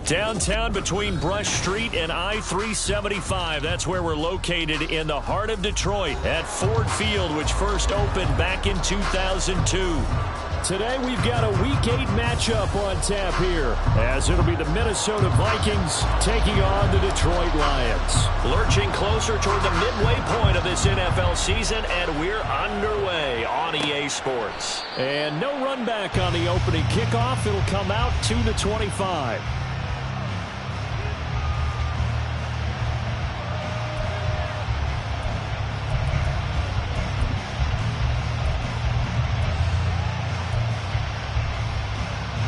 Downtown between Brush Street and I-375. That's where we're located in the heart of Detroit at Ford Field, which first opened back in 2002. Today we've got a Week 8 matchup on tap here, as it'll be the Minnesota Vikings taking on the Detroit Lions. Lurching closer toward the midway point of this NFL season, and we're underway on EA Sports. And no run back on the opening kickoff. It'll come out to the 25.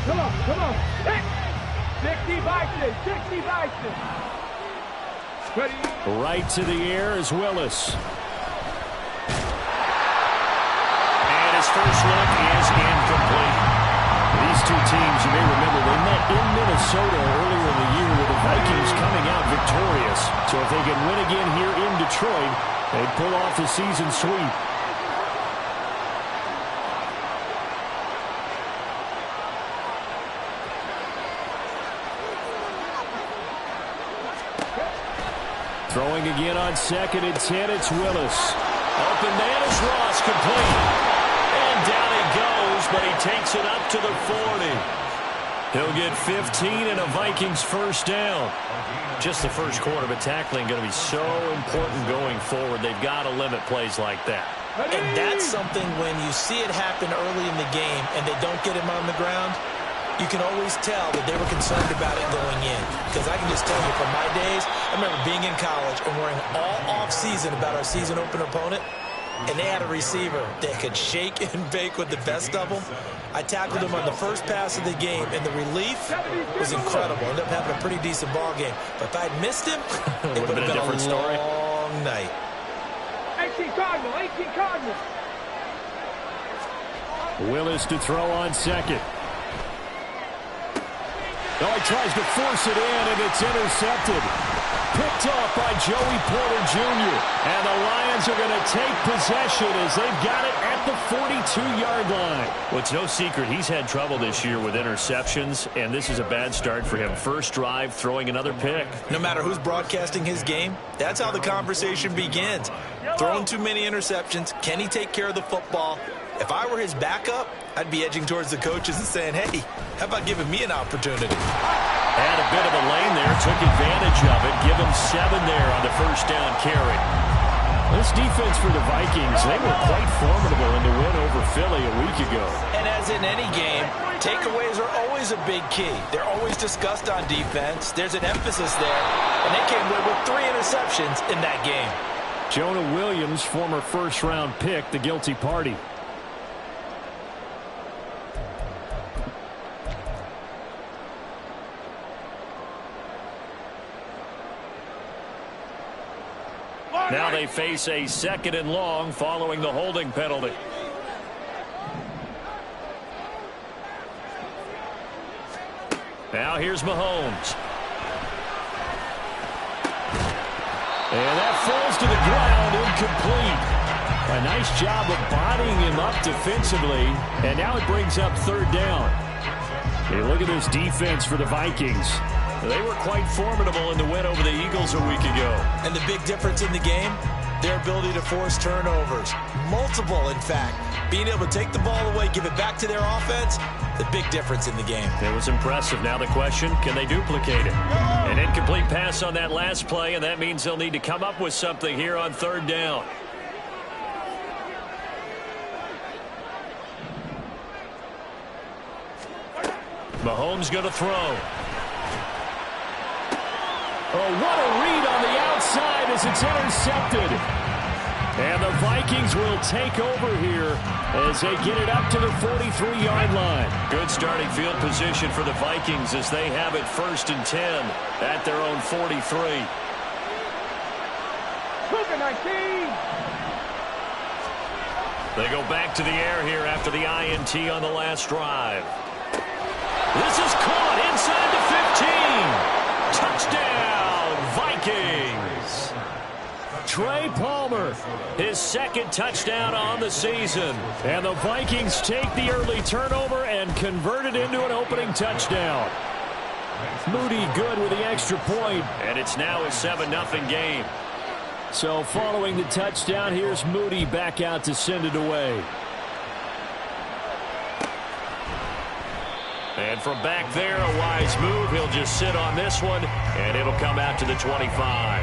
Come on. 60 Bison. Ready. Right to the air is Willis. And his first look is incomplete. These two teams, you may remember, they met in Minnesota earlier in the year with the Vikings coming out victorious. So if they can win again here in Detroit, they'd pull off the season sweep. Throwing again on 2nd and 10, it's Willis. Open man is Ross, complete. And down he goes, but he takes it up to the 40. He'll get 15 and a Vikings first down. Just the first quarter, but tackling going to be so important going forward. They've got to limit plays like that. And that's something when you see it happen early in the game and they don't get him on the ground, you can always tell that they were concerned about it going in. Because I can just tell you from my days, I remember being in college and worrying all off-season about our season opener opponent, and they had a receiver that could shake and bake with the best of them. I tackled him on the first pass of the game, and the relief was incredible. Ended up having a pretty decent ball game. But if I'd missed him, it would have been a different story. Long night. 18 Cardinals. Willis to throw on 2nd. Oh, he tries to force it in, and it's intercepted. Picked off by Joey Porter Jr. And the Lions are going to take possession as they've got it at the 42-yard line. Well, it's no secret he's had trouble this year with interceptions, and this is a bad start for him. First drive, throwing another pick. No matter who's broadcasting his game, that's how the conversation begins. Throwing too many interceptions. Can he take care of the football? If I were his backup, I'd be edging towards the coaches and saying, hey, how about giving me an opportunity? Had a bit of a lane there, took advantage of it. Give him 7 there on the first down carry. This defense for the Vikings, they were quite formidable in the win over Philly a week ago. And as in any game, takeaways are always a big key. They're always discussed on defense. There's an emphasis there, and they came away with 3 interceptions in that game. Jonah Williams, former first-round pick, the guilty party. Now they face a 2nd and long following the holding penalty. Now here's Mahomes. And that falls to the ground, incomplete. A nice job of bodying him up defensively. And now it brings up 3rd down. Hey, look at this defense for the Vikings. They were quite formidable in the win over the Eagles a week ago. And the big difference in the game, their ability to force turnovers. Multiple, in fact. Being able to take the ball away, give it back to their offense, the big difference in the game. It was impressive. Now the question, can they duplicate it? An incomplete pass on that last play, and that means they'll need to come up with something here on 3rd down. Mahomes going to throw. Oh, what a read on the outside as it's intercepted. And the Vikings will take over here as they get it up to the 43-yard line. Good starting field position for the Vikings as they have it 1st and 10 at their own 43. They go back to the air here after the INT on the last drive. This is caught inside the 15. Touchdown, Vikings. Trey Palmer, his 2nd touchdown on the season. And the Vikings take the early turnover and convert it into an opening touchdown. Moody good with the extra point. And it's now a 7-0 game. So following the touchdown, here's Moody back out to send it away. And from back there, a wise move. He'll just sit on this one, and it'll come out to the 25.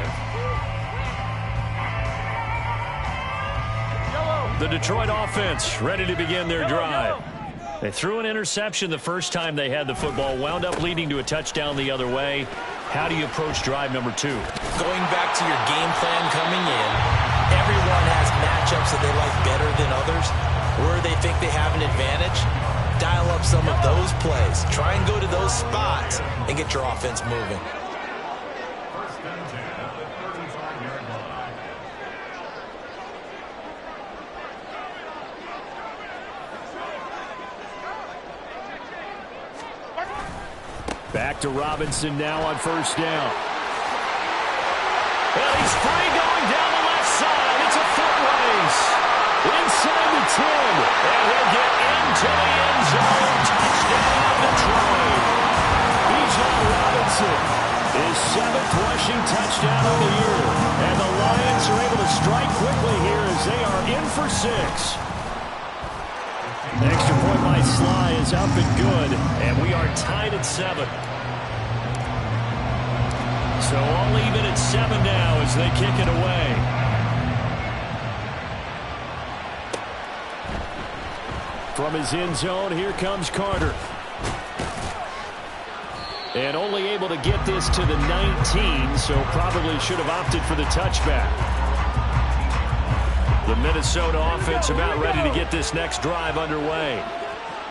The Detroit offense ready to begin their drive. They threw an interception the first time they had the football, wound up leading to a touchdown the other way. How do you approach drive number 2? Going back to your game plan coming in, everyone has matchups that they like better than others. Where they think they have an advantage, dial up some of those plays. Try and go to those spots and get your offense moving. Back to Robinson now on first down. Well, he's free going down the left side. It's a foot race. Inside the 10. And he'll get into the end zone. Touchdown, Detroit. Bijan Robinson, his 7th rushing touchdown of the year. And the Lions are able to strike quickly here as they are in for 6. The extra point by Sly is up and good, and we are tied at 7. So all even at 7 now as they kick it away. From his end zone, here comes Carter. And only able to get this to the 19, so probably should have opted for the touchback. The Minnesota offense about ready to get this next drive underway.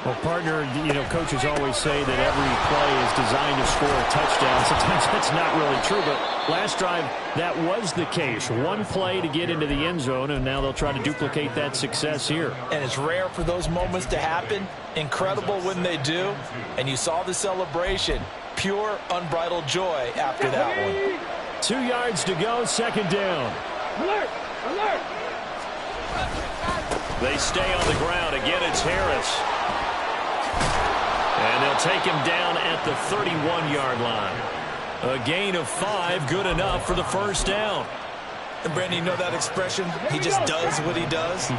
Well, partner, coaches always say that every play is designed to score a touchdown. Sometimes that's not really true, but last drive, that was the case. One play to get into the end zone, and now they'll try to duplicate that success here. And it's rare for those moments to happen. Incredible when they do. And you saw the celebration. Pure, unbridled joy after that one. 2 yards to go, second down. Alert! Alert! They stay on the ground. Again, it's Harris. And they'll take him down at the 31-yard line. A gain of 5, good enough for the first down. And Brandon, you know that expression? He just does what he does.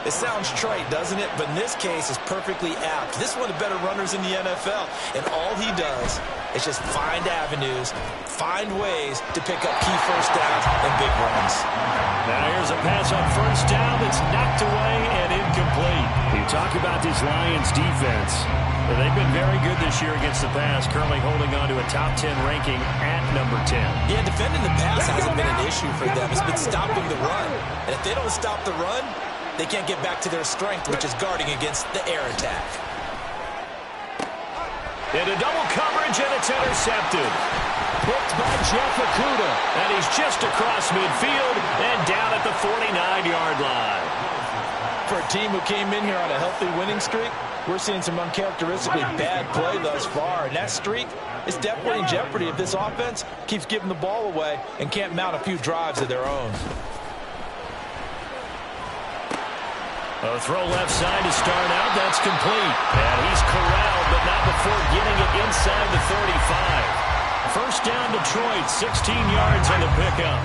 It sounds trite, doesn't it? But in this case, it's perfectly apt. This is one of the better runners in the NFL. And all he does is just find avenues, find ways to pick up key first downs and big runs. Now here's a pass on first down that's knocked away and incomplete. You talk about this Lions defense. They've been very good this year against the pass, currently holding on to a top 10 ranking at number 10. Yeah, defending the pass hasn't been an issue for them. It's been stopping the run. And if they don't stop the run, they can't get back to their strength, which is guarding against the air attack. Into double coverage, and it's intercepted. Picked by Jeff Okudah, and he's just across midfield and down at the 49-yard line. For a team who came in here on a healthy winning streak, we're seeing some uncharacteristically bad play thus far, and that streak is definitely in jeopardy if this offense keeps giving the ball away and can't mount a few drives of their own. A throw left side to start out. That's complete. And he's corralled, but not before getting it inside the 35. First down, Detroit, 16 yards on the pickup.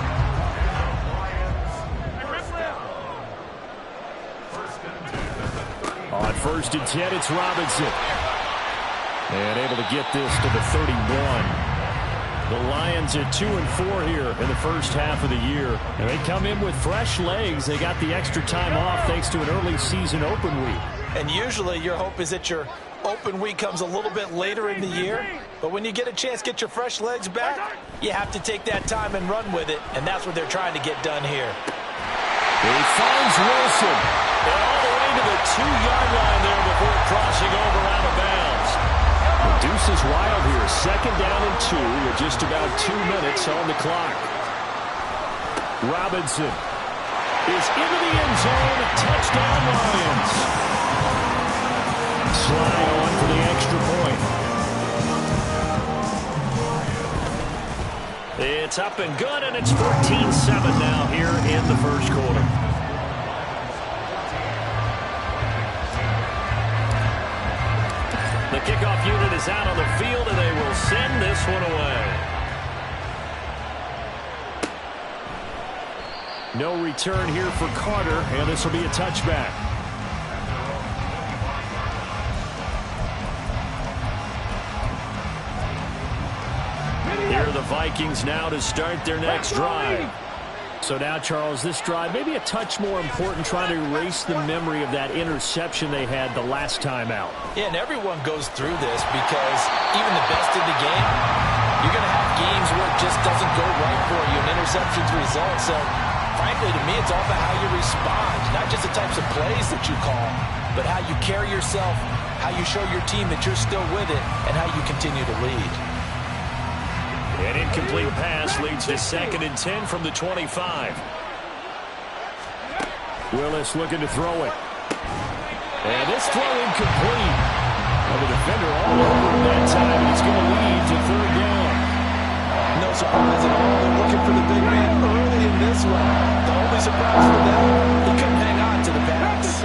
On first and 10, it's Robinson. And able to get this to the 31. The Lions at 2-4 here in the first half of the year. And they come in with fresh legs. They got the extra time off thanks to an early season open week. And usually your hope is that your open week comes a little bit later in the year. But when you get a chance to get your fresh legs back, you have to take that time and run with it. And that's what they're trying to get done here. He finds Wilson. And all the way to the 2-yard line there before crossing over out of bounds. The deuce is wild here. Second down and 2 with just about 2 minutes on the clock. Robinson is into the end zone. Touchdown, Lions. Sly on for the extra point. It's up and good, and it's 14-7 now here in the first quarter. The kickoff unit is out on the field, and they will send this this one away. No return here for Carter, and this will be a touchback. Here are the Vikings now to start their next drive. So now, Charles, this drive may be a touch more important, trying to erase the memory of that interception they had the last time out. Yeah, and everyone goes through this because even the best in the game, you're going to have games where it just doesn't go right for you, and interceptions result. So, frankly, to me, it's all about how you respond, not just the types of plays that you call, but how you carry yourself, how you show your team that you're still with it, and how you continue to lead. An incomplete pass leads to 2nd and 10 from the 25. Willis looking to throw it. And this throw incomplete. Well, the defender all over him that time, and it's going to lead to 3rd down. No surprise at all. They're looking for the big man early in this one. The only surprise for them, he couldn't hang on to the pass.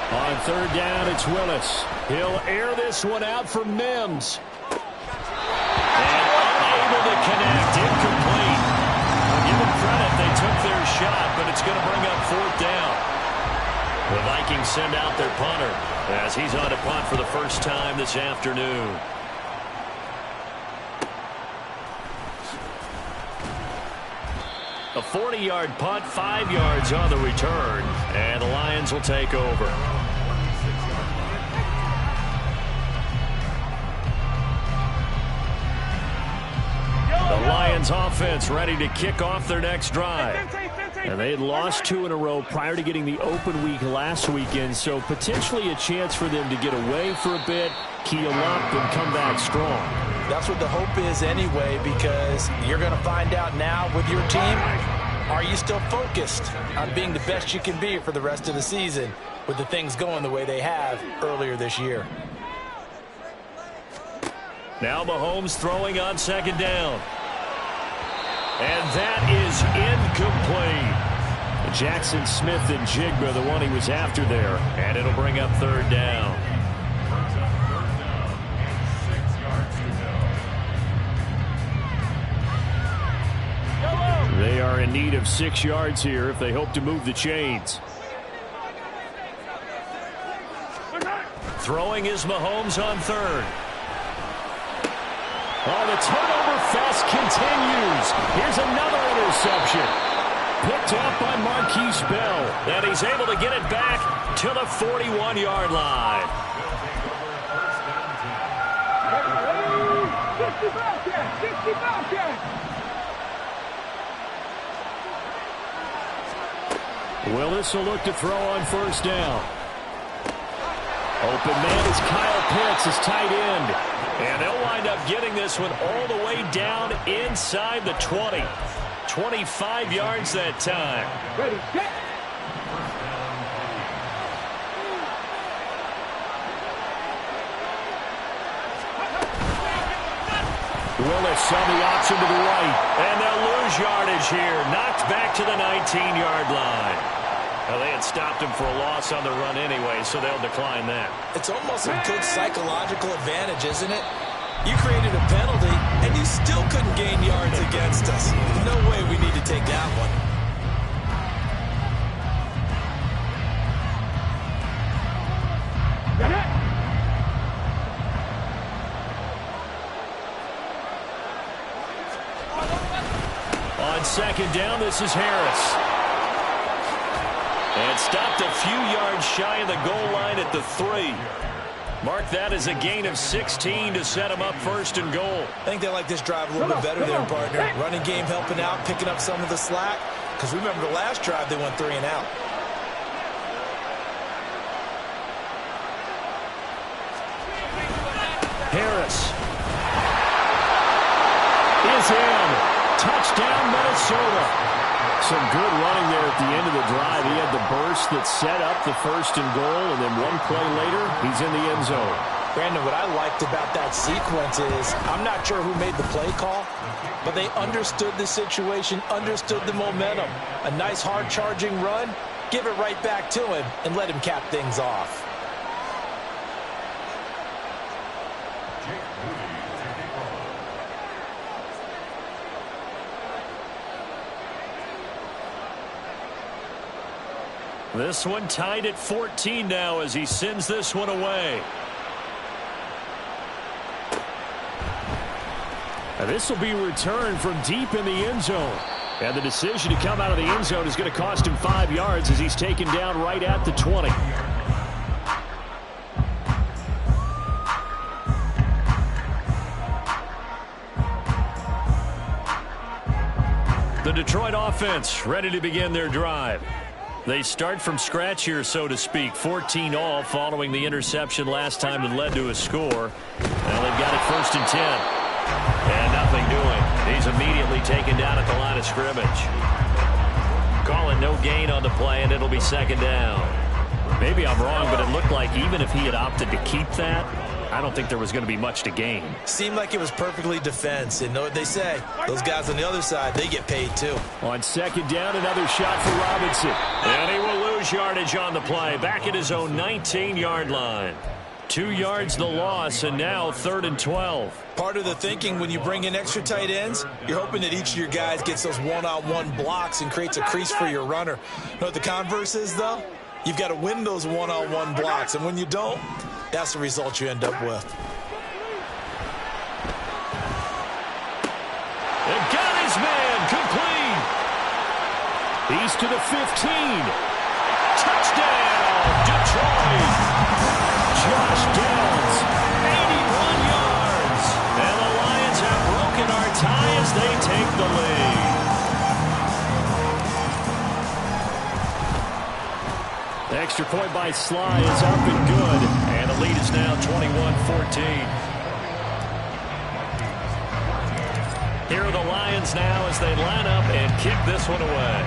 On 3rd down, it's Willis. He'll air this one out for Mims. To connect, incomplete. I'll give them credit, they took their shot, but it's going to bring up 4th down. The Vikings send out their punter as he's on to punt for the first time this afternoon. A 40-yard punt, 5 yards on the return, and the Lions will take over. The Lions offense ready to kick off their next drive. And they had lost 2 in a row prior to getting the open week last weekend, so potentially a chance for them to get away for a bit, keel up, and come back strong. That's what the hope is anyway, because you're going to find out now with your team, are you still focused on being the best you can be for the rest of the season with the things going the way they have earlier this year? Now Mahomes throwing on 2nd down. And that is incomplete. Jackson Smith and Jigba, the one he was after there. And it'll bring up 3rd down. They are in need of 6 yards here if they hope to move the chains. Throwing is Mahomes on 3rd. Oh, the turnover fest continues. Here's another interception. Picked up by Marquise Bell. And he's able to get it back to the 41-yard line. Willis will look to throw on 1st down. Open man is Kyle Pitts, his tight end. And they'll wind up getting this one all the way down inside the 20. 25 yards that time. Ready, set. Willis on the option to the right. And they'll lose yardage here. Knocked back to the 19-yard line. Well, they had stopped him for a loss on the run anyway, so they'll decline that. It's almost a good psychological advantage, isn't it? You created a penalty, and you still couldn't gain yards against us. No way we need to take that one. On 2nd down, this is Harris. And stopped a few yards shy of the goal line at the 3. Mark that as a gain of 16 to set him up 1st and goal. I think they like this drive a little bit better there, partner. Running game helping out, picking up some of the slack. Because remember the last drive, they went 3 and out. Harris is in. Touchdown, Minnesota. Some good running there at the end of the drive. He had the burst that set up the 1st and goal, and then one play later, he's in the end zone. Brandon, what I liked about that sequence is I'm not sure who made the play call, but they understood the situation, understood the momentum. A nice hard-charging run, give it right back to him, and let him cap things off. This one tied at 14 now as he sends this one away. And this will be returned from deep in the end zone. And the decision to come out of the end zone is going to cost him 5 yards as he's taken down right at the 20. The Detroit offense ready to begin their drive. They start from scratch here, so to speak. 14 all following the interception last time that led to a score. Now they've got it 1st and 10. And nothing doing. He's immediately taken down at the line of scrimmage. Call it no gain on the play, and it'll be 2nd down. Maybe I'm wrong, but it looked like even if he had opted to keep that, I don't think there was going to be much to gain. Seemed like it was perfectly defense. And know what they say? Those guys on the other side, they get paid too. On 2nd down, another shot for Robinson. And he will lose yardage on the play. Back at his own 19-yard line. 2 yards the loss, and now 3rd and 12. Part of the thinking when you bring in extra tight ends, you're hoping that each of your guys gets those one-on-one blocks and creates a crease for your runner. You know what the converse is, though? You've got to win those one-on-one blocks, and when you don't, that's the result you end up with. They got his man complete. He's to the 15. Touchdown, Detroit. Josh Downs, 81 yards. And the Lions have broken our tie as they take the lead. The extra point by Sly is up and good. And the lead is now 21-14. Here are the Lions now as they line up and kick this one away.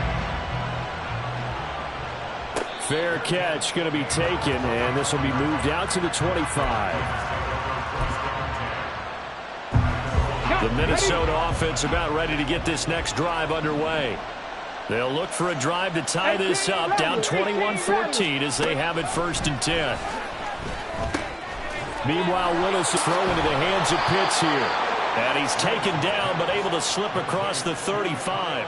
Fair catch going to be taken, and this will be moved out to the 25. The Minnesota offense about ready to get this next drive underway. They'll look for a drive to tie this up, down 21-14 as they have it 1st and 10. Meanwhile, Willis is thrown into the hands of Pitts here. And he's taken down but able to slip across the 35.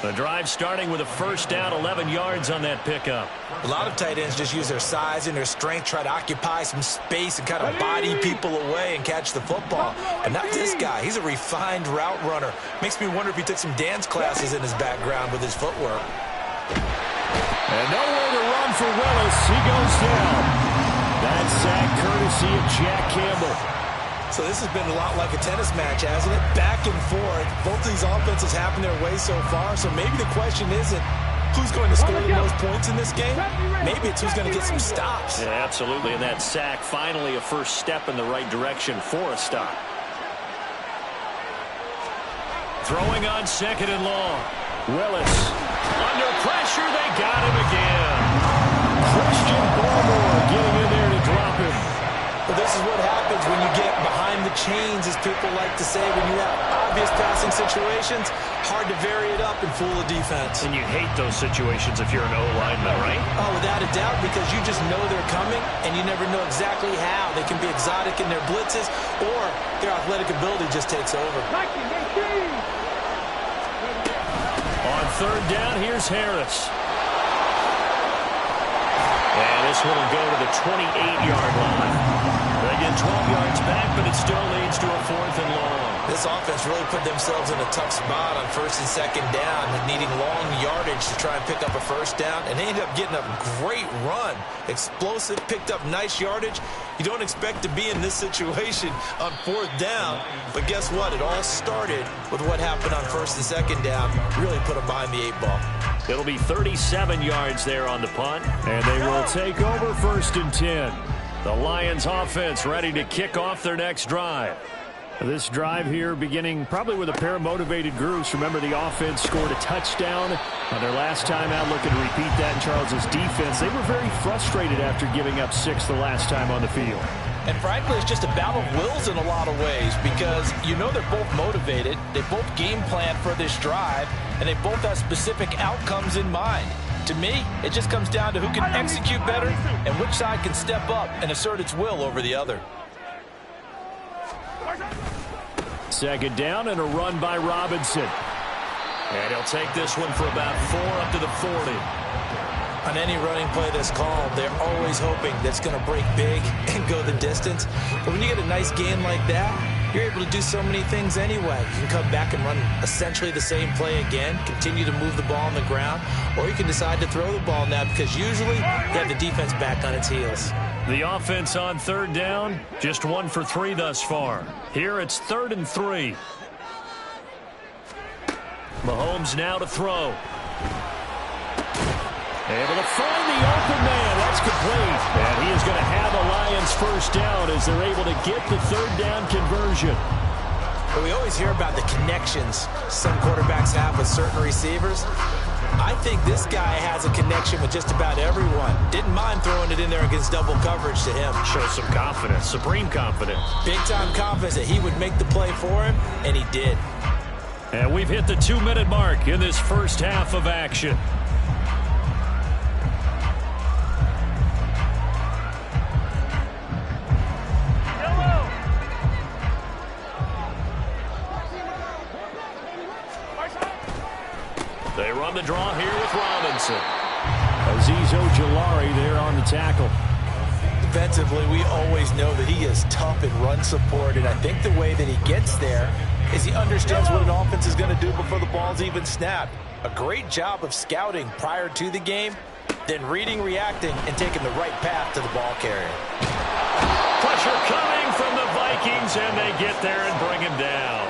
The drive starting with a 1st down, 11 yards on that pickup. A lot of tight ends just use their size and their strength, try to occupy some space and kind of body people away and catch the football. But not this guy. He's a refined route runner. Makes me wonder if he took some dance classes in his background with his footwork. And nowhere to run for Willis. He goes down. That sack courtesy of Jack Campbell. So this has been a lot like a tennis match, hasn't it? Back and forth. Both of these offenses happen their way so far. So maybe the question isn't who's going to score the most points in this game. Maybe it's who's going to get some stops. Yeah, absolutely. And that sack, finally a first step in the right direction for a stop. Throwing on 2nd and long. Willis. Under pressure, they got him again. Christian Barmore getting in there to drop him. But this is what happens when you get behind the chains, as people like to say. When you have obvious passing situations, hard to vary it up and fool a defense. And you hate those situations if you're an O-lineman, right? Oh, without a doubt, because you just know they're coming, and you never know exactly how. They can be exotic in their blitzes, or their athletic ability just takes over. On 3rd down, here's Harris. And this one will go to the 28-yard line. Again, 12 yards back, but it still leads to a 4th and long. This offense really put themselves in a tough spot on 1st and 2nd down, needing long yardage to try and pick up a 1st down, and they ended up getting a great run. Explosive, picked up nice yardage. You don't expect to be in this situation on 4th down, but guess what? It all started with what happened on 1st and 2nd down. Really put them behind the 8 ball. It'll be 37 yards there on the punt, and they will take over 1st and 10. The Lions offense ready to kick off their next drive. This drive here beginning probably with a pair of motivated groups. Remember, the offense scored a touchdown on their last time out, looking to repeat that in Charles's defense. They were very frustrated after giving up 6 the last time on the field. And frankly, it's just a battle of wills in a lot of ways, because you know they're both motivated, they both game plan for this drive, and they both have specific outcomes in mind. To me, it just comes down to who can execute better and which side can step up and assert its will over the other. 2nd down and a run by Robinson. And he'll take this one for about 4 up to the 40. On any running play that's called, they're always hoping that's going to break big and go the distance. But when you get a nice game like that, you're able to do so many things anyway. You can come back and run essentially the same play again, continue to move the ball on the ground, or you can decide to throw the ball now because usually you have the defense back on its heels. The offense on third down, just 1 for 3 thus far. Here it's 3rd and 3. Mahomes now to throw. Able to find the open man. That's complete. And he is going to have a Lions first down as they're able to get the 3rd down conversion. But we always hear about the connections some quarterbacks have with certain receivers. I think this guy has a connection with just about everyone. Didn't mind throwing it in there against double coverage to him. Shows some confidence, supreme confidence. Big-time confidence that he would make the play for him, and he did. And we've hit the 2-minute mark in this first half of action. They run the draw here with Robinson. Azeez Ojulari there on the tackle. Defensively, we always know that he is tough in run support, and I think the way that he gets there is he understands what an offense is going to do before the ball's even snapped. A great job of scouting prior to the game, then reading, reacting, and taking the right path to the ball carrier. Pressure coming from the Vikings, and they get there and bring him down.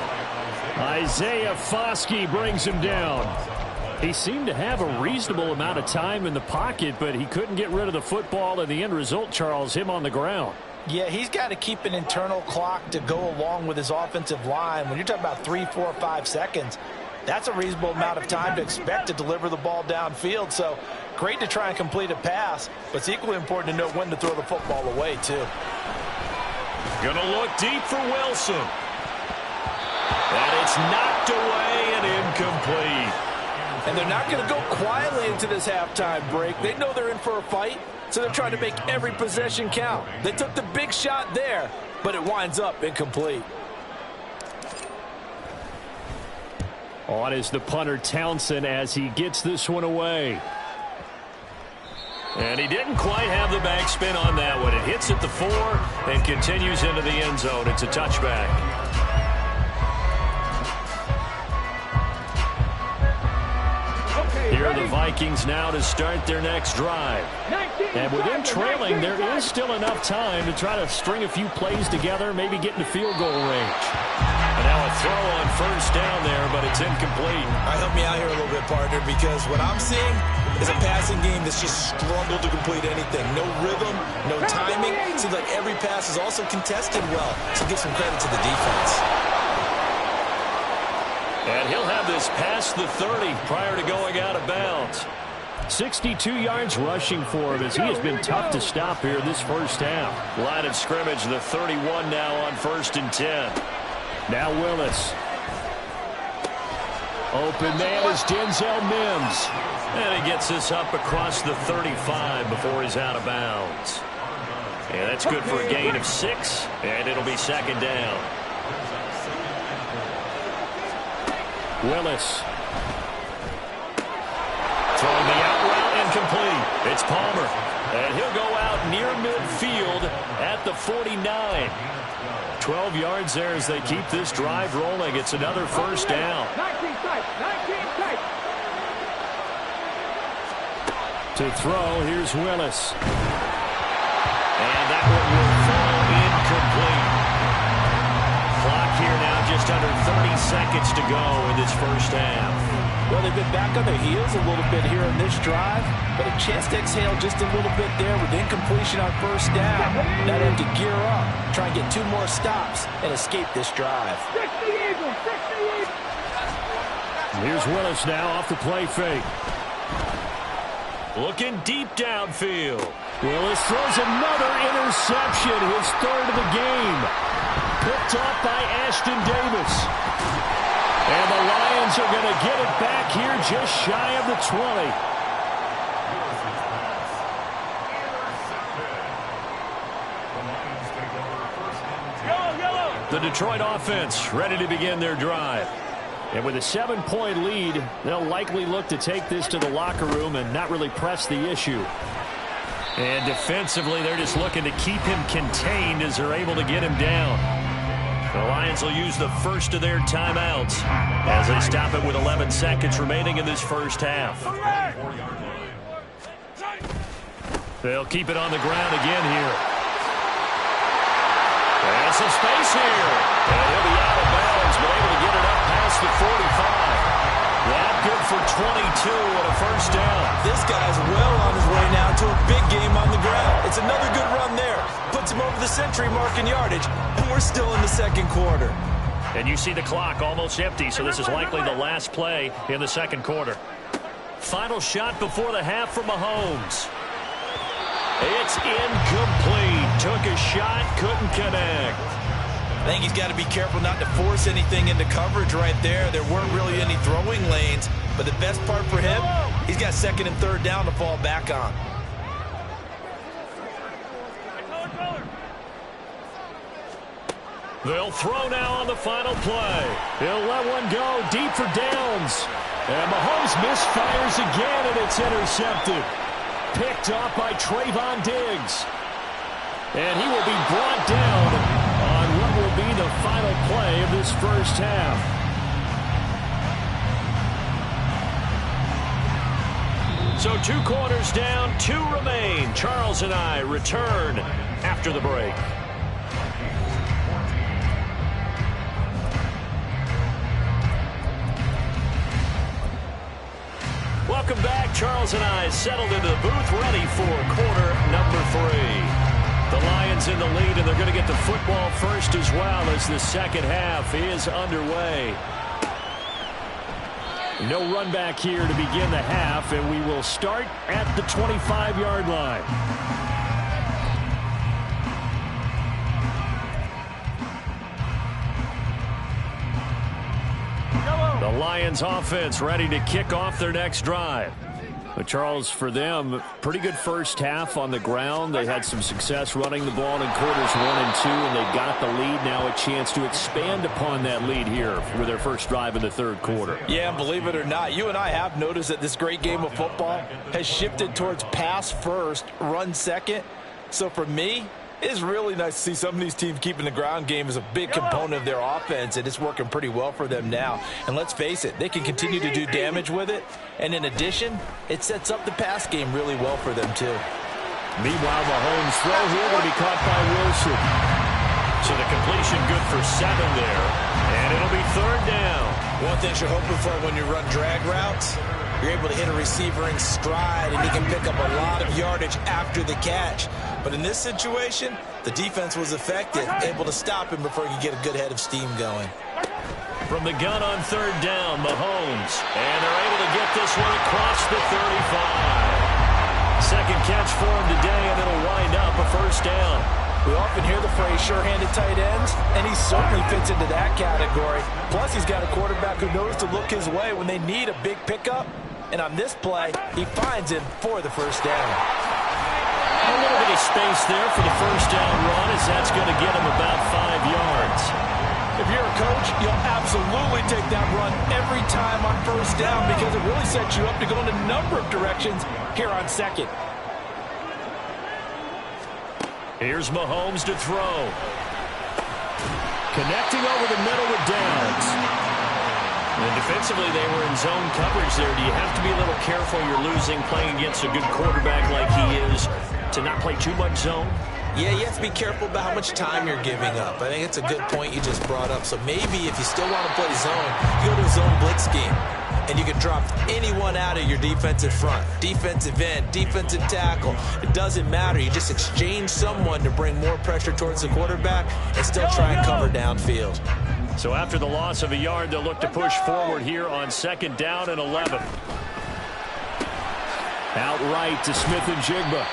Isaiah Foskey brings him down. He seemed to have a reasonable amount of time in the pocket, but he couldn't get rid of the football, and the end result, Charles, him on the ground. Yeah, he's got to keep an internal clock to go along with his offensive line. When you're talking about 3, 4, 5 seconds, that's a reasonable amount of time to expect to deliver the ball downfield. So great to try and complete a pass, but it's equally important to know when to throw the football away, too. Gonna look deep for Wilson. And it's knocked away and incomplete. And they're not going to go quietly into this halftime break. They know they're in for a fight, so they're trying to make every possession count. They took the big shot there, but it winds up incomplete. On is the punter Townsend as he gets this one away. And he didn't quite have the backspin on that one. It hits at the 4 and continues into the end zone. It's a touchback. Here are the Vikings now to start their next drive. And with them trailing, there is still enough time to try to string a few plays together, maybe get into field goal range. And now a throw on first down there, but it's incomplete. Help me out here a little bit, partner, because what I'm seeing is a passing game that's just struggled to complete anything. No rhythm, no timing. Seems like every pass is also contested well, so give some credit to the defense. And he'll have this past the 30 prior to going out of bounds. 62 yards rushing for him as he has been tough to stop here this first half. Line of scrimmage, the 31 now on 1st and 10. Now Willis. Open man is Denzel Mims. And he gets this up across the 35 before he's out of bounds. And that's good for a gain of 6, and it'll be 2nd down. Willis. Throwing the out route incomplete. It's Palmer. And he'll go out near midfield at the 49. 12 yards there as they keep this drive rolling. It's another first down. 19 tight. To throw, here's Willis. And that one will fall incomplete. Clock here now just under 30 seconds to go in this first half. Well, they've been back on their heels a little bit here in this drive, but a chance to exhale just a little bit there with incompletion on first down. Now they have to gear up, try and get 2 more stops, and escape this drive. Here's Willis now off the play fake. Looking deep downfield. Willis throws another interception, his 3rd of the game. Picked off by Ashton Davis. And the Lions are going to get it back here just shy of the 20. The Detroit offense ready to begin their drive. And with a 7-point lead, they'll likely look to take this to the locker room and not really press the issue. And defensively, they're just looking to keep him contained as they're able to get him down. The Lions will use the first of their timeouts as they stop it with 11 seconds remaining in this first half. They'll keep it on the ground again here. And some space here. And he'll be out of bounds, but able to get it up past the 45. That good for 22 and a first down. This guy's well on his way now to a big game on the ground. It's another good run there. Puts him over the century mark in yardage, and we're still in the second quarter. And you see the clock almost empty, so this is likely the last play in the second quarter. Final shot before the half from Mahomes. It's incomplete. Took a shot, couldn't connect. I think he's got to be careful not to force anything into coverage right there. There weren't really any throwing lanes, but the best part for him, he's got second and third down to fall back on. They'll throw now on the final play. He'll let one go deep for downs. And Mahomes misfires again, and it's intercepted. Picked off by Trayvon Diggs. And he will be brought down on what will be the final play of this first half. So 2 quarters down, 2 remain. Charles and I return after the break. Welcome back. Charles and I settled into the booth, ready for quarter number 3. The Lions in the lead, and they're going to get the football first as well as the second half is underway. No run back here to begin the half, and we will start at the 25-yard line. The Lions offense ready to kick off their next drive. But Charles, for them, pretty good first half on the ground. They had some success running the ball in quarters 1 and 2, and they got the lead. Now a chance to expand upon that lead here for their first drive in the third quarter. Yeah, and believe it or not, you and I have noticed that this great game of football has shifted towards pass first, run second. So for me, it's really nice to see some of these teams keeping the ground game as a big component of their offense, and it's working pretty well for them now. And let's face it, they can continue to do damage with it. And in addition, it sets up the pass game really well for them, too. Meanwhile, Mahomes' throw here will be caught by Wilson. So the completion good for 7 there. And it'll be third down. One thing you're hoping for when you run drag routes, you're able to hit a receiver in stride, and he can pick up a lot of yardage after the catch. But in this situation, the defense was effective, able to stop him before he could get a good head of steam going. From the gun on third down, Mahomes. And they're able to get this one across the 35. Second catch for him today, and it'll wind up a first down. We often hear the phrase sure-handed tight ends, and he certainly fits into that category. Plus, he's got a quarterback who knows to look his way when they need a big pickup. And on this play, he finds him for the first down. A little bit of space there for the first down run, as that's going to get him about 5 yards. If you're a coach, you'll absolutely take that run every time on first down because it really sets you up to go in a number of directions here on second. Here's Mahomes to throw. Connecting over the middle with Downs. And defensively, they were in zone coverage there. Do you have to be a little careful you're losing playing against a good quarterback like he is to not play too much zone? Yeah, you have to be careful about how much time you're giving up. I think it's a good point you just brought up. So maybe if you still want to play zone, you go to a zone blitz scheme. And you can drop anyone out of your defensive front. Defensive end, defensive tackle. It doesn't matter. You just exchange someone to bring more pressure towards the quarterback and still try and cover downfield. So after the loss of a yard, they'll look to push forward here on second down and 11. Out right to Smith-Njigba.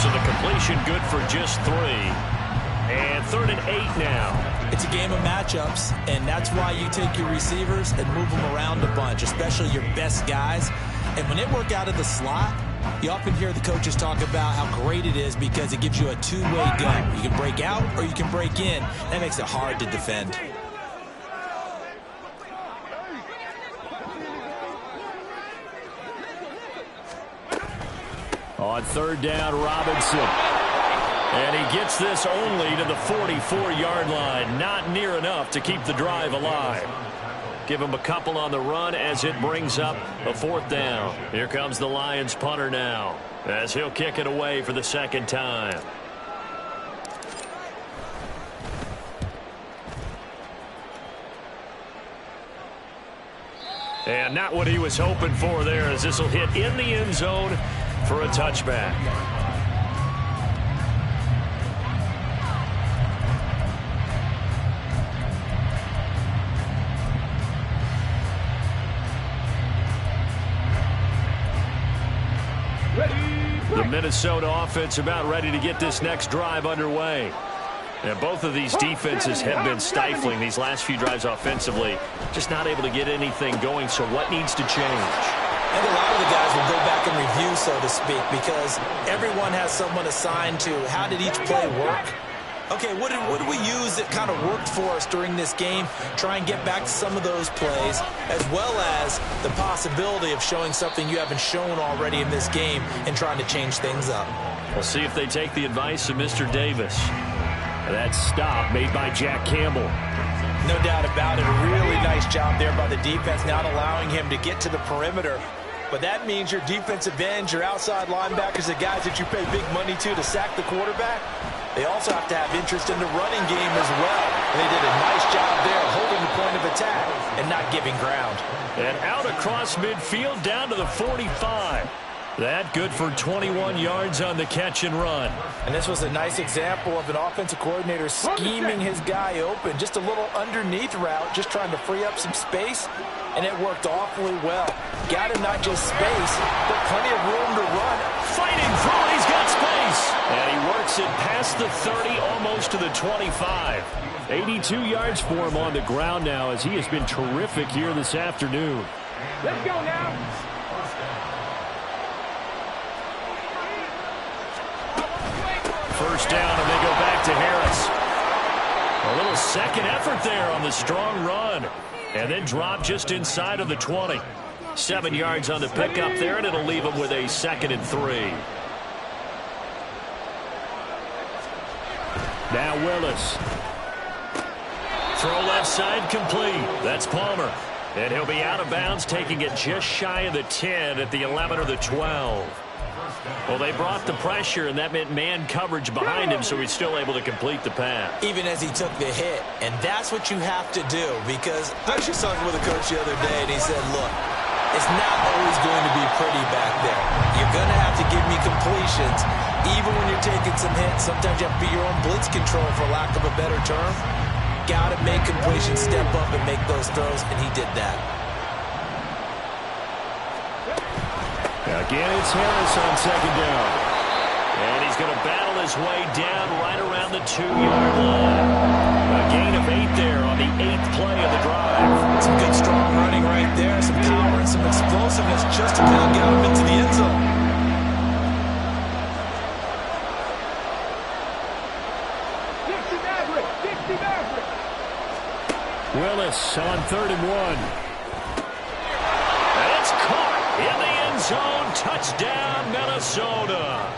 So the completion good for just 3. And 3rd and 8 now. It's a game of matchups, and that's why you take your receivers and move them around a bunch, especially your best guys. And when they work out of the slot, you often hear the coaches talk about how great it is because it gives you a two-way gun. You can break out or you can break in. That makes it hard to defend. On third down, Robinson. And he gets this only to the 44-yard line. Not near enough to keep the drive alive. Give him a couple on the run as it brings up a fourth down. Here comes the Lions punter now, as he'll kick it away for the second time. And not what he was hoping for there, as this will hit in the end zone for a touchback. The Minnesota offense about ready to get this next drive underway. And both of these defenses have been stifling these last few drives offensively. Just not able to get anything going, so what needs to change? And a lot of the guys will go back and review, so to speak, because everyone has someone assigned to how did each play work. Okay, what did we use that kind of worked for us during this game? Try and get back to some of those plays, as well as the possibility of showing something you haven't shown already in this game and trying to change things up. We'll see if they take the advice of Mr. Davis. That stop made by Jack Campbell. No doubt about it. A really nice job there by the defense, not allowing him to get to the perimeter. But that means your defensive ends, your outside linebackers, the guys that you pay big money to sack the quarterback, they also have to have interest in the running game as well. And they did a nice job there holding the point of attack and not giving ground. And out across midfield down to the 45. That good for 21 yards on the catch and run. And this was a nice example of an offensive coordinator scheming his guy open. Just a little underneath route, just trying to free up some space, and it worked awfully well. Got him not just space, but plenty of room to run. Fighting through it, he's got space. And he works it past the 30, almost to the 25. 82 yards for him on the ground now, as he has been terrific here this afternoon. Let's go now. First down, and they go back to Harris. A little second effort there on the strong run. And then drop just inside of the 20. 7 yards on the pickup there, and it'll leave him with a 2nd and 3. Now Willis. Throw left side complete. That's Palmer. And he'll be out of bounds, taking it just shy of the 10 at the 11 or the 12. Well, they brought the pressure, and that meant man coverage behind him, so he's still able to complete the pass. Even as he took the hit. And that's what you have to do, because I was just talking with a coach the other day, and he said, look, it's not always going to be pretty back there. You're going to have to give me completions. Even when you're taking some hits, sometimes you have to be your own blitz control, for lack of a better term. Got to make completions, step up, and make those throws, and he did that. Again, it's Harris on second down. And he's going to battle his way down right around the 2-yard line. A gain of 8 there on the 8th play of the drive. Some good, strong running right there. Some power and some explosiveness just to kind of get him into the end zone. Willis on 3rd and 1. And it's caught in the end zone. Touchdown, Minnesota.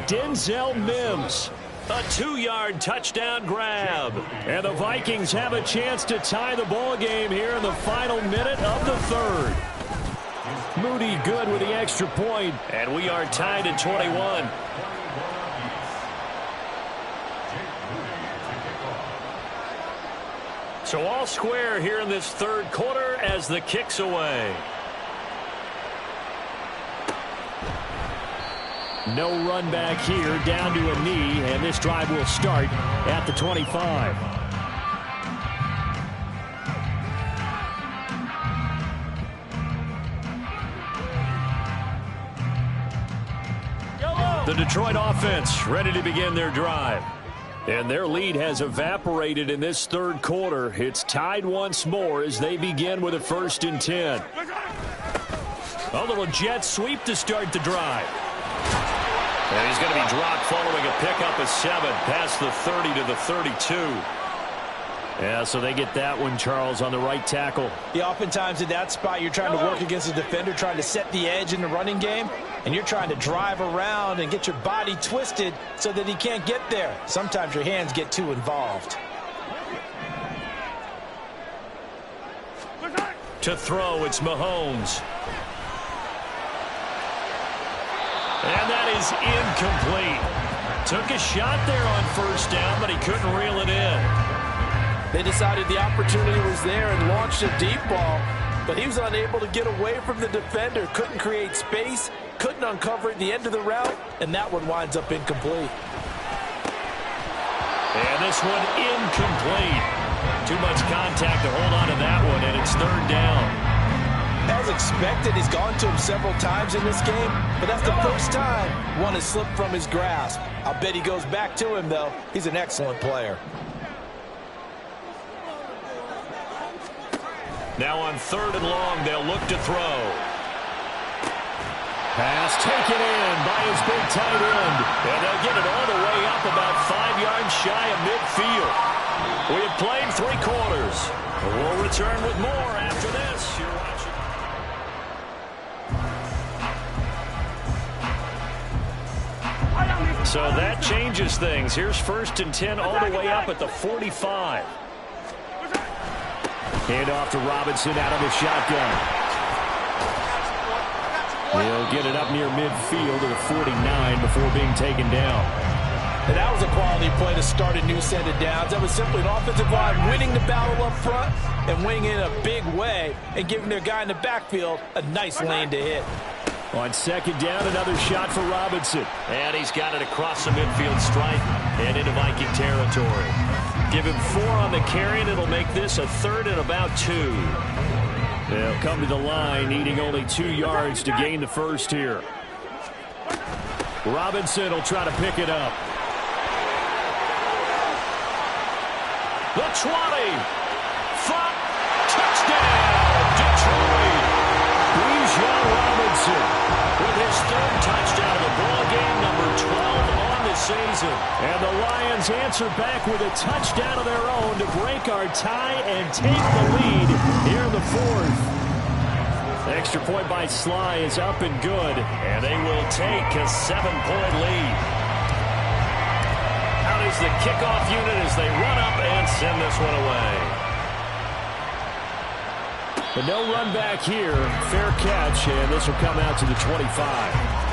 Denzel Mims. A 2-yard touchdown grab. And the Vikings have a chance to tie the ball game here in the final minute of the 3rd. Moody good with the extra point. And we are tied at 21. So all square here in this 3rd quarter as the kick's away. No run back here, down to a knee, and this drive will start at the 25. The Detroit offense ready to begin their drive. And their lead has evaporated in this 3rd quarter. It's tied once more as they begin with a 1st and 10. A little jet sweep to start the drive. And he's going to be dropped following a pickup of 7 past the 30 to the 32. Yeah, so they get that one, Charles, on the right tackle. Yeah, oftentimes in that spot, you're trying to work against a defender, trying to set the edge in the running game, and you're trying to drive around and get your body twisted so that he can't get there. Sometimes your hands get too involved. To throw, it's Mahomes. And that is incomplete. Took a shot there on first down, but he couldn't reel it in. They decided the opportunity was there and launched a deep ball, but he was unable to get away from the defender, couldn't create space, couldn't uncover at the end of the route, and that one winds up incomplete. And this one incomplete. Too much contact to hold on to that one, and it's third down. As expected, he's gone to him several times in this game, but that's the first time one has slipped from his grasp. I'll bet he goes back to him, though. He's an excellent player. Now on third and long, they'll look to throw. Pass taken in by his big tight end. And they'll get it all the way up about 5 yards shy of midfield. We have played 3 quarters. We'll return with more after this. You're watching. So that changes things. Here's 1st and 10 all the way up at the 45. Hand off to Robinson out of the shotgun. He'll get it up near midfield to the 49 before being taken down. And that was a quality play to start a new set of downs. That was simply an offensive line winning the battle up front and winning it in a big way and giving their guy in the backfield a nice lane to hit. On second down, another shot for Robinson. And he's got it across the midfield stripe and into Viking territory. Give him 4 on the carry, and it'll make this a 3rd and about 2. They'll come to the line, needing only 2 yards to gain the first here. Robinson will try to pick it up. The 20. 5. Touchdown, Detroit. Bijan Robinson with his 3rd touchdown of the ball game, number 12 on the season. And the Lions answer back with a touchdown of their own to break our tie and take the lead here in the 4th. Extra point by Sly is up and good, and they will take a 7-point lead. Out is the kickoff unit as they run up and send this one away. But no run back here. Fair catch, and this will come out to the 25.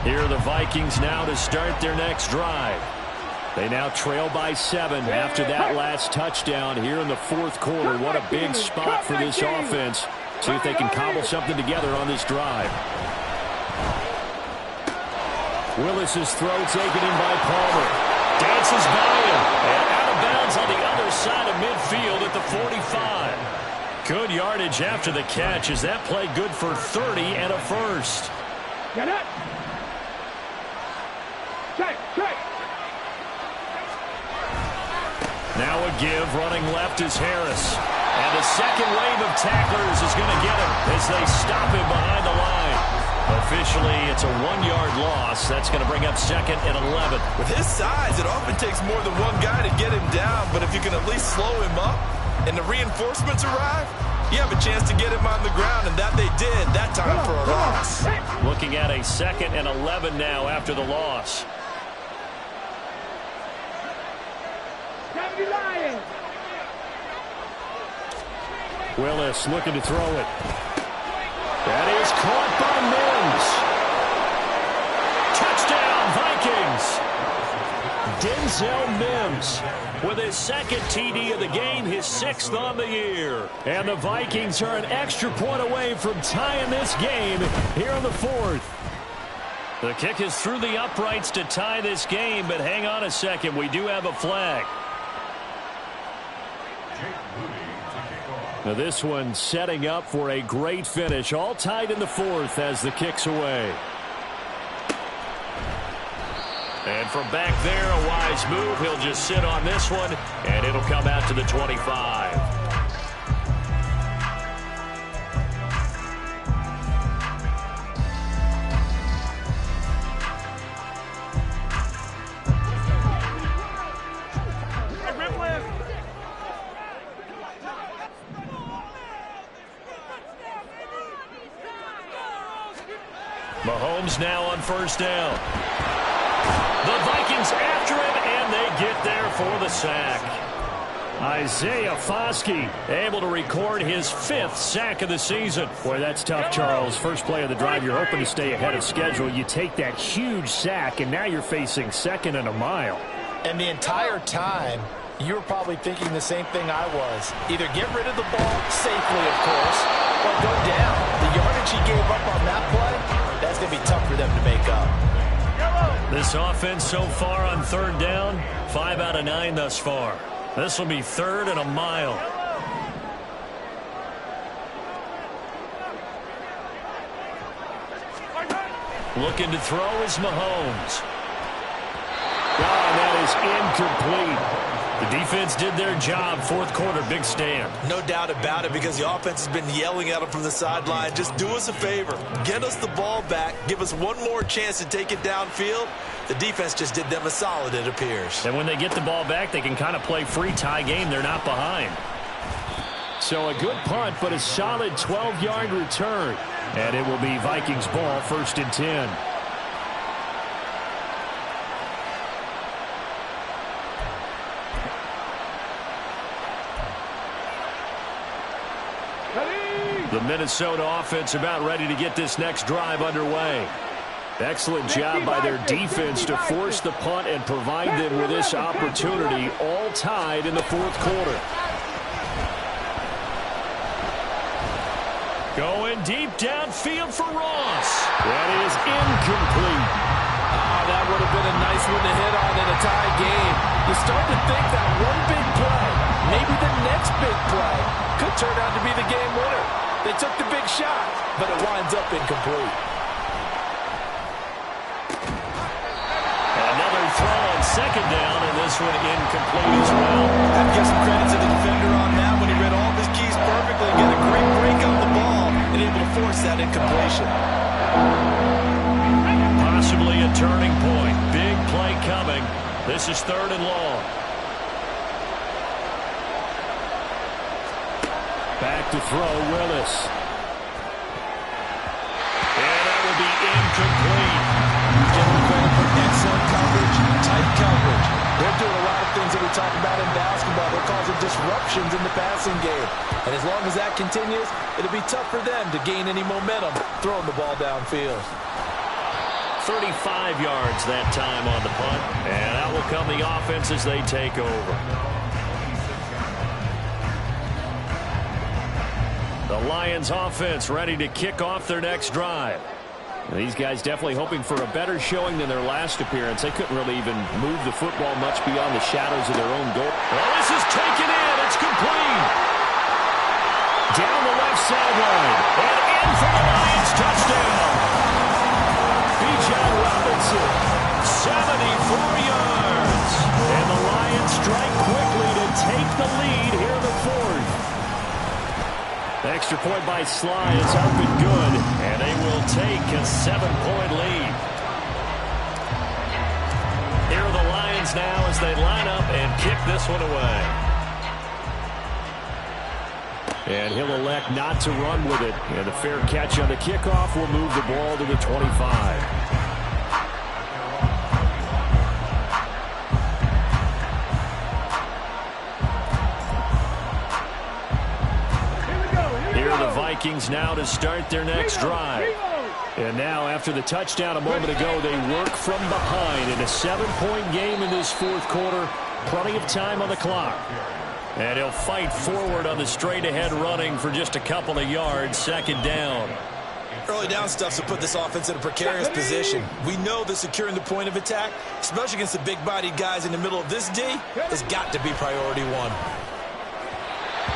Here are the Vikings now to start their next drive. They now trail by 7 after that last touchdown here in the 4th quarter. What a big spot for this offense. See if they can cobble something together on this drive. Willis's throw taken in by Palmer. Dances by him. And out of bounds on the other side of midfield at the 45. Good yardage after the catch. Is that play good for 30 and a first? Get it. Check. Now a give, running left is Harris. And the second wave of tacklers is going to get him as they stop him behind the line. Officially, it's a 1-yard loss. That's going to bring up 2nd and 11. With his size, it often takes more than one guy to get him down, but if you can at least slow him up and the reinforcements arrive, you have a chance to get him on the ground, and that they did that time for a loss. Looking at a 2nd and 11 now after the loss. Willis looking to throw it. That is caught by Mims. Touchdown, Vikings. Denzel Mims with his 2nd TD of the game, his 6th on the year. And the Vikings are an extra point away from tying this game here in the 4th. The kick is through the uprights to tie this game, but hang on a second. We do have a flag. Now this one setting up for a great finish. All tied in the 4th as the kick's away. And from back there, a wise move. He'll just sit on this one, and it'll come out to the 25. Mahomes now on first down. The Vikings after him, and they get there for the sack. Isaiah Foskey able to record his 5th sack of the season. Boy, that's tough, Charles. First play of the drive, you're hoping to stay ahead of schedule. You take that huge sack, and now you're facing 2nd and a mile. And the entire time, you were probably thinking the same thing I was. Either get rid of the ball safely, of course, or go down. The yardage he gave up on that play, that's going to be tough for them to make up. This offense so far on 3rd down, 5 out of 9 thus far. This will be 3rd and a mile. Looking to throw is Mahomes. And that is incomplete. The defense did their job. 4th quarter, big stand. No doubt about it, because the offense has been yelling at them from the sideline. Just do us a favor. Get us the ball back. Give us one more chance to take it downfield. The defense just did them a solid, it appears. And when they get the ball back, they can kind of play free tie game. They're not behind. So a good punt, but a solid 12-yard return. And it will be Vikings ball, 1st and 10. The Minnesota offense about ready to get this next drive underway. Excellent job by their defense to force the punt and provide them with this opportunity, all tied in the 4th quarter. Going deep downfield for Ross. That is incomplete. That would have been a nice one to hit on in a tie game. You start to think that one big play, maybe the next big play, could turn out to be the game winner. They took the big shot, but it winds up incomplete. Another throw on 2nd down, and this one incomplete as well. I'd give some credit to the defender on that when he read all of his keys perfectly and got a great break on the ball and able to force that incompletion. Possibly a turning point. Big play coming. This is 3rd and long. Back to throw, Willis. And that will be incomplete. Give them credit for excellent coverage, tight coverage. They're doing a lot of things that we talk about in basketball. They're causing disruptions in the passing game. And as long as that continues, it'll be tough for them to gain any momentum throwing the ball downfield. 35 yards that time on the punt. And out will come the offense as they take over. The Lions offense ready to kick off their next drive. These guys definitely hoping for a better showing than their last appearance. They couldn't really even move the football much beyond the shadows of their own goal. Well, this is taken in. It's complete. Down the left sideline. And in for the Lions touchdown. Bijan Robinson. 74 yards. And the Lions strike quickly to take the lead here in the 4th. The extra point by Sly is up and good, and they will take a 7-point lead. Here are the Lions now as they line up and kick this one away. And he'll elect not to run with it. And a fair catch on the kickoff will move the ball to the 25. Vikings now to start their next drive. And now after the touchdown a moment ago, they work from behind in a 7-point game in this 4th quarter. Plenty of time on the clock. And he'll fight forward on the straight-ahead running for just a couple of yards. 2nd down. Early down stuff to put this offense in a precarious position. We know that securing the point of attack, especially against the big-bodied guys in the middle of this D, has got to be priority 1.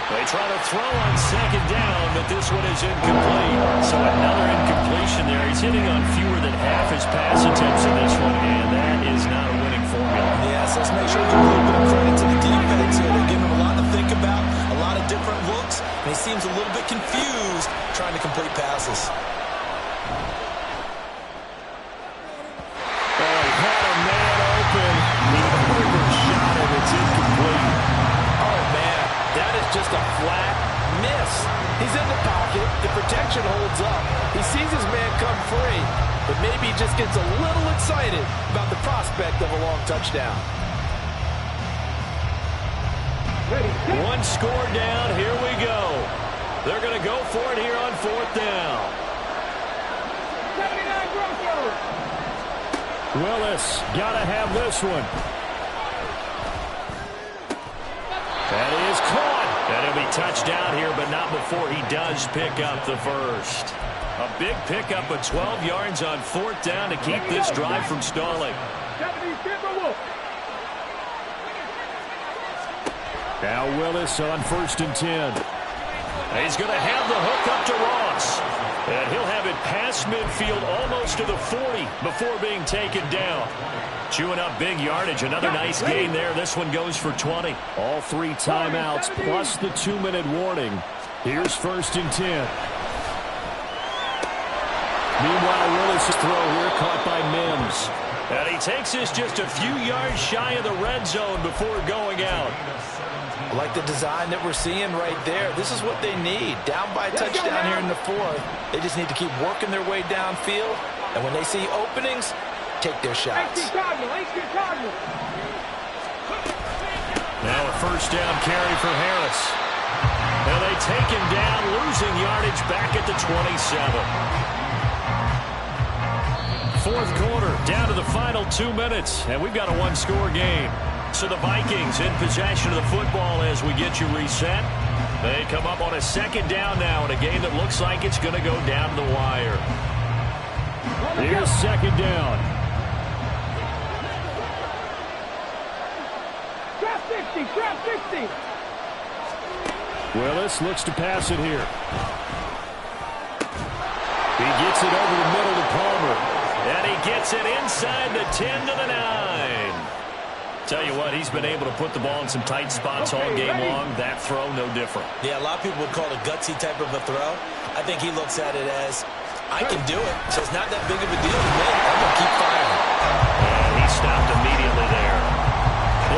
They try to throw on second down, but this one is incomplete. So another incompletion there. He's hitting on fewer than half his pass attempts in this one, and that is not a winning formula. Yes, let's make sure we give a little bit of credit to the defense here. They're giving him a lot to think about, a lot of different looks, and he seems a little bit confused trying to complete passes. Just a flat miss. He's in the pocket. The protection holds up. He sees his man come free, but maybe he just gets a little excited about the prospect of a long touchdown. One score down. Here we go. They're going to go for it here on fourth down. 79 Grosso. Willis got to have this one. That is caught. And he'll be touchdown here, but not before he does pick up the first. A big pickup of 12 yards on fourth down to keep this drive from stalling. Now Willis on 1st and 10. He's going to have the hook up to Ross. And he'll have it past midfield almost to the 40 before being taken down. Chewing up big yardage. Another nice gain there. This one goes for 20. All 3 timeouts plus the 2-minute warning. Here's 1st and 10. Meanwhile, Willis' throw here caught by Mims. And he takes this just a few yards shy of the red zone before going out. I like the design that we're seeing right there. This is what they need. Down by a touchdown here in the 4th. They just need to keep working their way downfield. And when they see openings, take their shots. Now a first down carry for Harris. And they take him down, losing yardage back at the 27. Fourth quarter, down to the final 2 minutes, and we've got a one-score game. So the Vikings in possession of the football as we get you reset. They come up on a second down now in a game that looks like it's going to go down to the wire. Here's second down. Trap 50. Willis looks to pass it here. He gets it over the middle to Palmer. And he gets it inside the 10 to the 9. Tell you what, he's been able to put the ball in some tight spots all game long. That throw, no different. Yeah, a lot of people would call it a gutsy type of a throw. I think he looks at it as, I can do it, so it's not that big of a deal to me. I'm going to keep firing. And he stopped immediately there.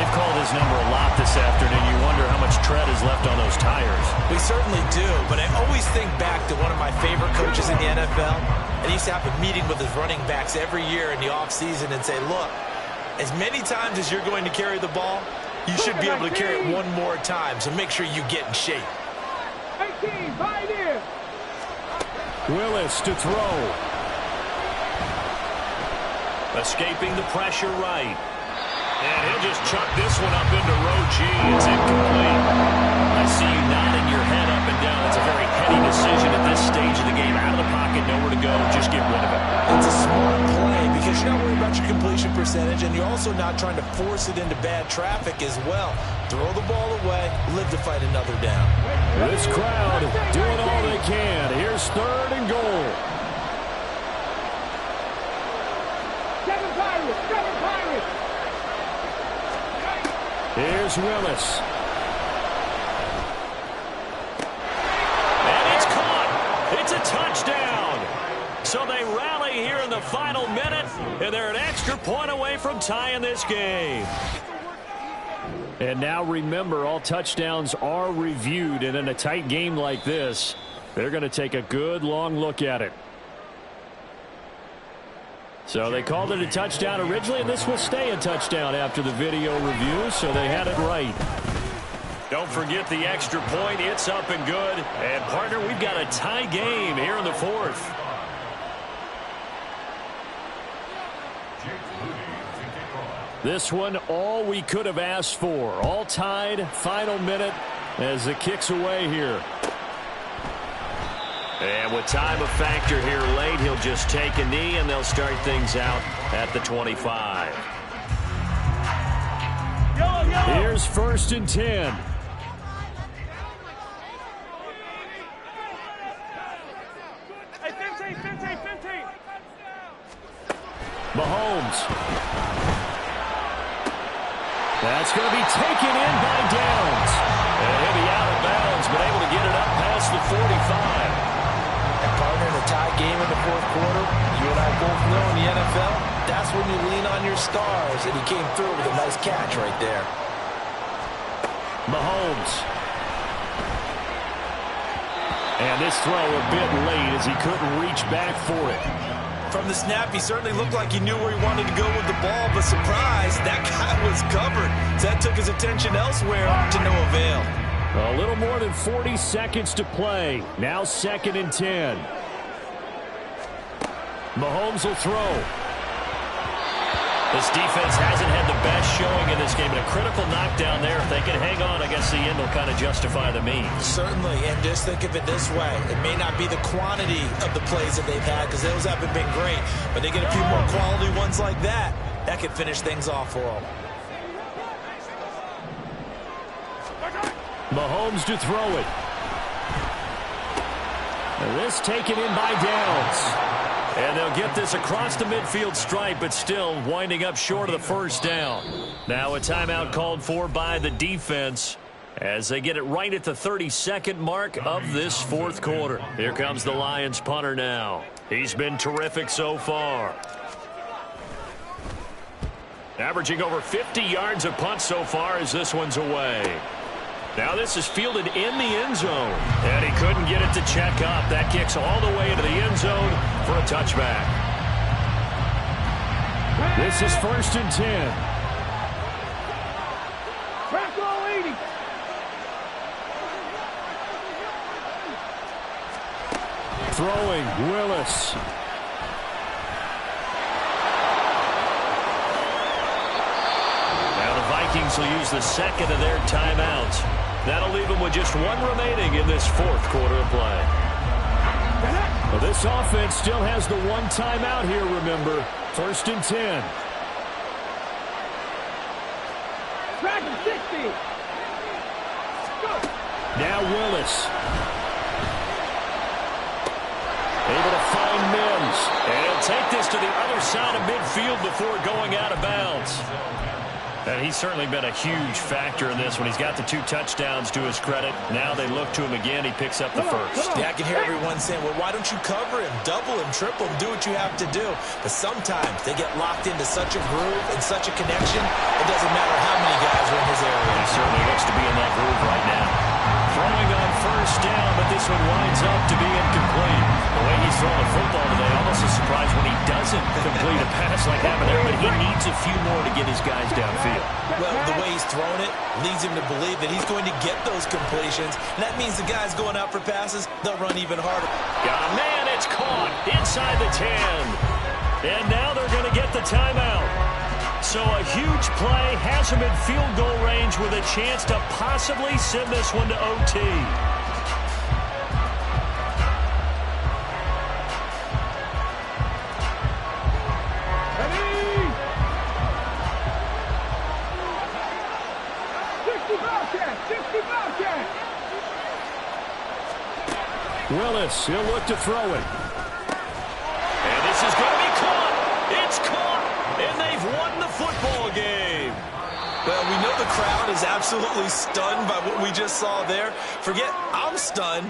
They've called his number a lot this afternoon. You wonder how much tread is left on those tires. We certainly do, but I always think back to one of my favorite coaches in the NFL. And he used to have a meeting with his running backs every year in the offseason and say, look, as many times as you're going to carry the ball, you should be able to carry it one more time, so make sure you get in shape. 18, Pioneer. Willis to throw. Escaping the pressure right. And he'll just chuck this one up into row G. It's incomplete. I see you nodding your head up and down. It's a very heady decision at this stage of the game. Out of the pocket, nowhere to go. Just get rid of it. It's a smart play because you're not worried about your completion percentage, and you're also not trying to force it into bad traffic as well. Throw the ball away, live to fight another down. This crowd doing all they can. Here's 3rd and goal. 7 Pirates. Here's Willis. And it's caught. It's a touchdown. So they rally here in the final minute, and they're an extra point away from tying this game. And now remember, all touchdowns are reviewed, and in a tight game like this, they're going to take a good long look at it. So they called it a touchdown originally, and this will stay a touchdown after the video review, so they had it right. Don't forget the extra point. It's up and good. And, partner, we've got a tie game here in the 4th. This one, all we could have asked for. All tied, final minute as it kicks away here. And with time a factor here late, he'll just take a knee, and they'll start things out at the 25. Here's 1st and 10. Mahomes. That's going to be taken in by Downs. And he'll be out of bounds, but able to get it up past the 45. And partner, in a tie game in the fourth quarter, you and I both know in the NFL, that's when you lean on your stars, and he came through with a nice catch right there. Mahomes. And this throw a bit late as he couldn't reach back for it. From the snap, he certainly looked like he knew where he wanted to go with the ball, but surprise, that guy was covered. So that took his attention elsewhere to no avail. A little more than 40 seconds to play. Now 2nd and 10. Mahomes will throw. This defense hasn't had the best showing in this game, and a critical knockdown there. If they can hang on, I guess the end will kind of justify the means. Certainly, and just think of it this way. It may not be the quantity of the plays that they've had, because those haven't been great, but they get a few more quality ones like that. That could finish things off for them. Mahomes to throw it. And this taken in by Downs. And they'll get this across the midfield stripe, but still winding up short of the first down. Now a timeout called for by the defense as they get it right at the 32nd mark of this fourth quarter. Here comes the Lions punter now. He's been terrific so far. Averaging over 50 yards a punt so far as this one's away. Now this is fielded in the end zone. And he couldn't get it to check up. That kicks all the way into the end zone for a touchback. This is 1st and 10. Back row 80. Throwing, Willis. Now the Vikings will use the second of their timeouts. That'll leave them with just one remaining in this fourth quarter of play. Well, this offense still has the one timeout here, remember. 1st and 10. Back and 60. Go. Now Willis. Able to find Mims. And he'll take this to the other side of midfield before going out of bounds. And he's certainly been a huge factor in this when he's got the 2 touchdowns to his credit. Now they look to him again. He picks up the first. Yeah, I can hear everyone saying, well, why don't you cover him, double him, triple him, do what you have to do. But sometimes they get locked into such a groove and such a connection, it doesn't matter how many guys are in his area. He certainly looks to be in that groove right now. Throwing on first down, but this one winds up to be incomplete. The way he's throwing the football today, almost a surprise when he doesn't complete a pass like that there, but he needs a few more to get his guys downfield. Well, the way he's throwing it leads him to believe that he's going to get those completions. And that means the guys going out for passes, they'll run even harder. Got a man, it's caught inside the 10. And now they're going to get the timeout. So a huge play has him in field goal range with a chance to possibly send this one to OT. Ready. 60 Bobcat. 60 Bobcat. Willis, he'll look to throw it. And this is going to be caught. It's caught. And they've won the football game. Well, we know the crowd is absolutely stunned by what we just saw there. Forget I'm stunned.